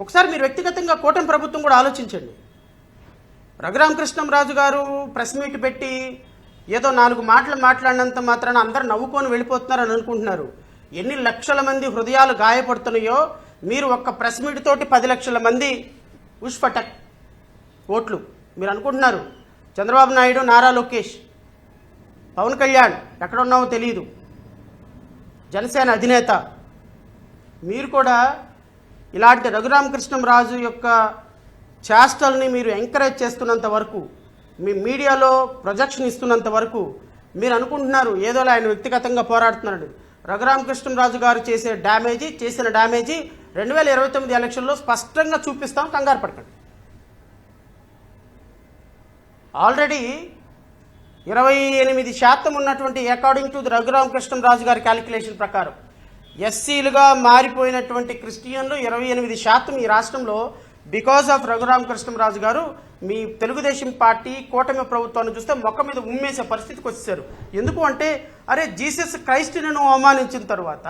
ఒకసారి మీరు వ్యక్తిగతంగా కూటమి ప్రభుత్వం కూడా ఆలోచించండి. రఘురామకృష్ణంరాజు గారు ప్రెస్ మీట్ పెట్టి ఏదో 4 మాటలు మాట్లాడినంత మాత్రాన అందరూ నవ్వుకొని వెళ్ళిపోతున్నారని అనుకుంటున్నారు. ఎన్ని లక్షల మంది హృదయాలు గాయపడుతున్నాయో మీరు ఒక్క ప్రెస్ మీట్ తోటి 10 లక్షల మంది ఉష్పటక్ ఓట్లు మీరు అనుకుంటున్నారు. చంద్రబాబు నాయుడు, నారా లోకేష్, పవన్ కళ్యాణ్ ఎక్కడ ఉన్నావో తెలియదు, జనసేన అధినేత, మీరు కూడా ఇలాంటి రఘురామకృష్ణంరాజు యొక్క చేష్టల్ని మీరు ఎంకరేజ్ చేస్తున్నంత వరకు, మీ మీడియాలో ప్రొజెక్షన్ ఇస్తున్నంత వరకు మీరు అనుకుంటున్నారు ఏదోలా ఆయన వ్యక్తిగతంగా పోరాడుతున్నాడు. రఘురామకృష్ణంరాజు గారు చేసిన డ్యామేజీ 2029 ఎలక్షన్లో స్పష్టంగా చూపిస్తాం, కంగారు పడకండి. ఆల్రెడీ 28% ఉన్నటువంటి అకార్డింగ్ టు ది రఘురామకృష్ణంరాజు గారి క్యాలిక్యులేషన్ ప్రకారం ఎస్సీలుగా మారిపోయినటువంటి క్రిస్టియన్లు 28% ఈ రాష్ట్రంలో బికాస్ ఆఫ్ రఘురామకృష్ణంరాజు గారు మీ తెలుగుదేశం పార్టీ కూటమి ప్రభుత్వాన్ని చూస్తే మొక్క మీద ఉమ్మేసే పరిస్థితికి వచ్చేసారు. ఎందుకు అంటే, అరే జీసస్ క్రైస్ట్ని అవమానించిన తర్వాత